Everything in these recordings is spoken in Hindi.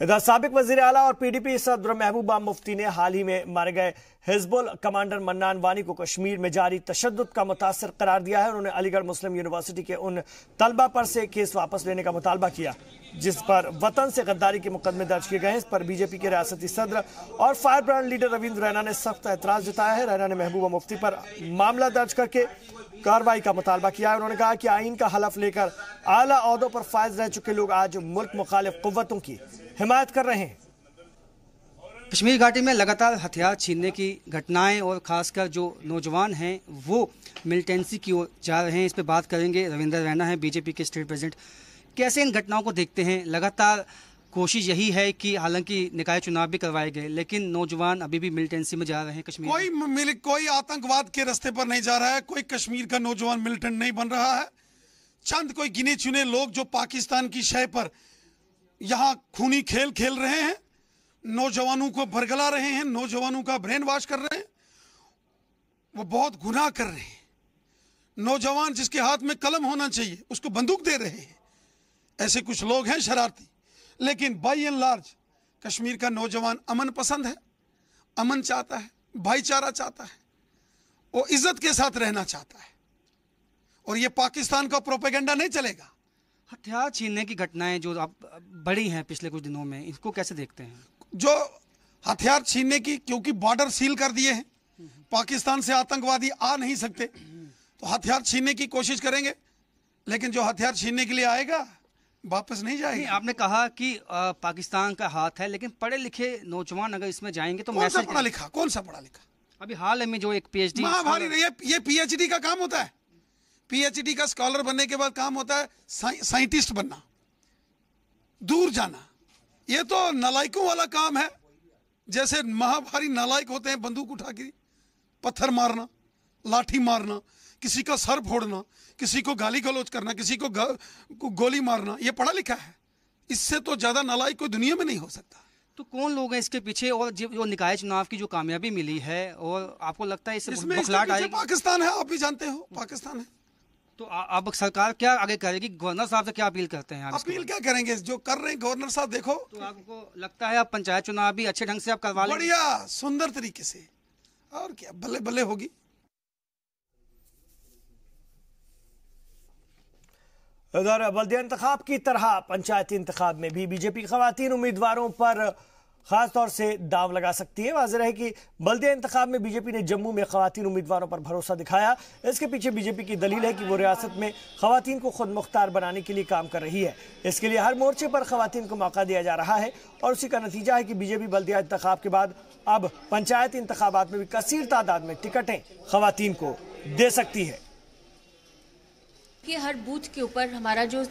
इधर साबिक वजीर आला और पीडीपी सदर महबूबा मुफ्ती ने हाल ही में मारे गए हिजबुल कमांडर मन्नान वानी को कश्मीर में जारी तशद्दुद का मुतासिर करार दिया है। उन्होंने अलीगढ़ मुस्लिम यूनिवर्सिटी के उन तलबा पर से केस वापस लेने का मुतालबा किया जिस पर वतन से गद्दारी के मुकदमे दर्ज किए गए हैं। इस पर बीजेपी के रियासती सदर और fire brand leader Ravindra Raina ने सख्त एतराज जताया है। रैना ने महबूबा मुफ्ती पर मामला दर्ज करके कार्रवाई का मुतालबा किया है। उन्होंने कहा कि आईन का हलफ लेकर आला ओहदों पर फायज रह चुके लोग आज मुल्क मुखालिफ कुव्वतों की हिमायत कर रहे हैं। कश्मीर घाटी में लगातार हथियार छीनने की घटनाएं और खासकर जो नौजवान हैं वो मिलिटेंसी की ओर जा रहे हैं, इस पे बात करेंगे। रविंद्र रैना है बीजेपी के स्टेट प्रेसिडेंट। कैसे इन घटनाओं को देखते हैं? लगातार कोशिश यही है कि हालांकि निकाय चुनाव भी करवाए गए लेकिन नौजवान अभी भी मिलिटेंसी में जा रहे हैं कश्मीर। कोई आतंकवाद के रास्ते पर नहीं जा रहा है, कोई कश्मीर का नौजवान मिलिटेंट नहीं बन रहा है। चंद कोई गिने चुने लोग जो पाकिस्तान की शय पर यहाँ खूनी खेल खेल रहे हैं, नौजवानों को बरगला रहे हैं, नौजवानों का ब्रेन वॉश कर रहे हैं, वो बहुत गुनाह कर रहे हैं। नौजवान जिसके हाथ में कलम होना चाहिए उसको बंदूक दे रहे हैं। ऐसे कुछ लोग हैं शरारती, लेकिन बाई एंड लार्ज कश्मीर का नौजवान अमन पसंद है, अमन चाहता है, भाईचारा चाहता है, वो इज्जत के साथ रहना चाहता है और ये पाकिस्तान का प्रोपेगेंडा नहीं चलेगा। हथियार छीनने की घटनाएं जो अब बड़ी हैं पिछले कुछ दिनों में, इसको कैसे देखते हैं? जो हथियार छीनने की, क्योंकि बॉर्डर सील कर दिए हैं, पाकिस्तान से आतंकवादी आ नहीं सकते, तो हथियार छीनने की कोशिश करेंगे, लेकिन जो हथियार छीनने के लिए आएगा वापस नहीं जाएगा। नहीं, आपने कहा कि पाकिस्तान का हाथ है, लेकिन पढ़े लिखे नौजवान अगर इसमें जाएंगे तो कौन सा पढ़ा लिखा? कौन सा पढ़ा लिखा? अभी हाल में जो एक पीएचडी महाभारी, ये पीएचडी का काम होता है। पीएचडी का स्कॉलर बनने के बाद काम होता है साइंटिस्ट बनना, दूर जाना। ये तो नालायकों वाला काम है। जैसे महाभारी नालायक होते हैं, बंदूक उठा के पत्थर मारना, लाठी मारना, किसी का सर फोड़ना, किसी को गाली गलौज करना, किसी को गोली मारना, ये पढ़ा लिखा है। इससे तो ज्यादा नालायक कोई दुनिया में नहीं हो सकता। तो कौन लोग हैं इसके पीछे? और जो निकाय चुनाव की जो कामयाबी मिली है, और आपको लगता है इसमें बखलाहट आएगी? पाकिस्तान है, आप भी जानते हो पाकिस्तान है। तो अब सरकार क्या आगे करेगी? गवर्नर साहब से क्या अपील करते हैं? अपील क्या करेंगे? जो कर रहे हैं गवर्नर साहब, देखो। तो आपको लगता है अब पंचायत चुनाव भी अच्छे ढंग से आप करवा लेंगे? बढ़िया सुंदर तरीके से, और क्या बल्ले बल्ले होगी। उधर बल्दिया इंतखाब की तरह पंचायती इंतखाब में भी बीजेपी खवातीन उम्मीदवारों पर खास तौर से दाव लगा सकती है। वाज़ेह है कि बल्दिया इंतखाब में बीजेपी ने जम्मू में खवातीन उम्मीदवारों पर भरोसा दिखाया। इसके पीछे बीजेपी की दलील है कि वो रियासत में खवातीन को खुद मुख्तार बनाने के लिए काम कर रही है। इसके लिए हर मोर्चे पर खवातीन को मौका दिया जा रहा है और उसी का नतीजा है कि बीजेपी बल्दिया इंतखाब के बाद अब पंचायती इंतखाबात में भी कसीर तादाद में टिकटें खवातीन को दे सकती है। कि हर बूथ के ऊपर हमारा जो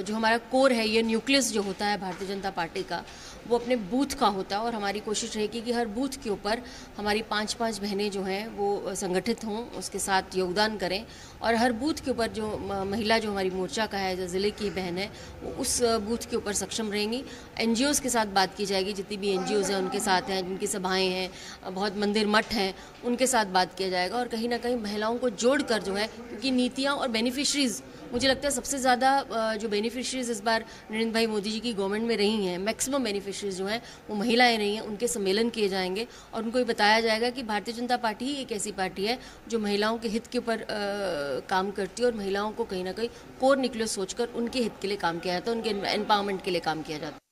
हमारा कोर है, ये न्यूक्लियस जो होता है भारतीय जनता पार्टी का, वो अपने बूथ का होता है और हमारी कोशिश रहेगी कि हर बूथ के ऊपर हमारी 5-5 बहनें जो हैं वो संगठित हों, उसके साथ योगदान करें और हर बूथ के ऊपर जो महिला जो हमारी मोर्चा का है, जो ज़िले की बहन है, वो उस बूथ के ऊपर सक्षम रहेंगी। एनजीओज़ के साथ बात की जाएगी, जितनी भी एनजीओज़ हैं उनके साथ हैं, जिनकी सभाएँ हैं, बहुत मंदिर मठ हैं, उनके साथ बात किया जाएगा और कहीं ना कहीं महिलाओं को जोड़ कर जो है, क्योंकि नीतियाँ और बेनिफिशरीज़, मुझे लगता है सबसे ज़्यादा जो बेनिफिशरीज इस बार नरेंद्र भाई मोदी जी की गवर्नमेंट में रही हैं, मैक्सिमम बेनिफिशरीज जो हैं वो महिलाएं रही हैं। उनके सम्मेलन किए जाएंगे और उनको ये बताया जाएगा कि भारतीय जनता पार्टी ही एक ऐसी पार्टी है जो महिलाओं के हित के ऊपर काम करती है और महिलाओं को कहीं ना कहीं कोर न्यूक्लियस सोचकर उनके हित के लिए काम किया जाता है, उनके एम्पावरमेंट के लिए काम किया जाता है।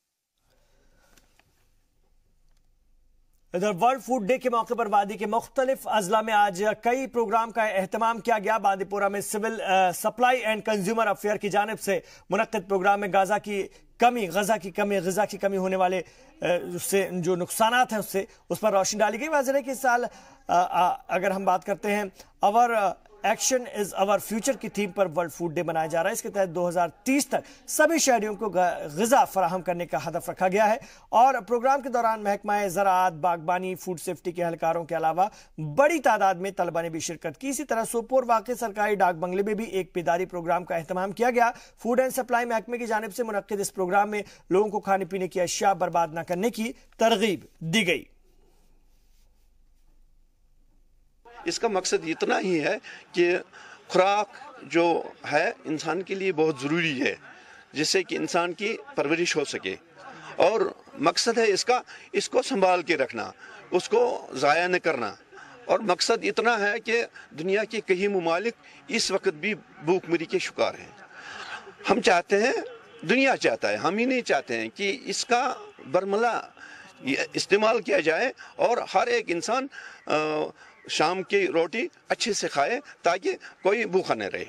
इधर वर्ल्ड फूड डे के मौके पर वादी के मुख्तलिफ अजला में आज कई प्रोग्राम का एहतमाम किया गया। बांदीपोरा में civil supply and consumer affair की जानिब से मुनक्किद प्रोग्राम में गजा की कमी होने वाले उससे जो नुकसानात हैं उस पर रोशनी डाली गई। वाज़ेह है कि इस साल अगर हम बात करते हैं अवर एक्शन इज अवर फ्यूचर की थीम पर वर्ल्ड फूड डे मनाया जा रहा है। इसके तहत 2030 तक सभी शहरियों को ग़िज़ा फराहम करने का हदफ रखा गया है और प्रोग्राम के दौरान महकमा ज़राअत, बागबानी, फूड सेफ्टी के एहलकारों के अलावा बड़ी तादाद में तलबा ने भी शिरकत की। इसी तरह सोपोर वाक़ सरकारी डाक बंगले में भी एक बेदारी प्रोग्राम का एहतमाम किया गया। फूड एंड सप्लाई महकमे की जानिब से मुनक्किद इस प्रोग्राम में लोगों को खाने पीने की अशिया बर्बाद न करने की तरगीब दी गई। इसका मकसद इतना ही है कि खुराक जो है इंसान के लिए बहुत ज़रूरी है, जिससे कि इंसान की परवरिश हो सके और मकसद है इसको संभाल के रखना, उसको ज़ाया न करना। और मकसद इतना है कि दुनिया के कई ममालिक इस वक्त भी भूखमरी के शिकार हैं। हम चाहते हैं, दुनिया चाहता है, हम ही नहीं चाहते हैं कि इसका बरमला इस्तेमाल किया जाए और हर एक इंसान शाम की रोटी अच्छे से खाए ताकि कोई भूखा न रहे।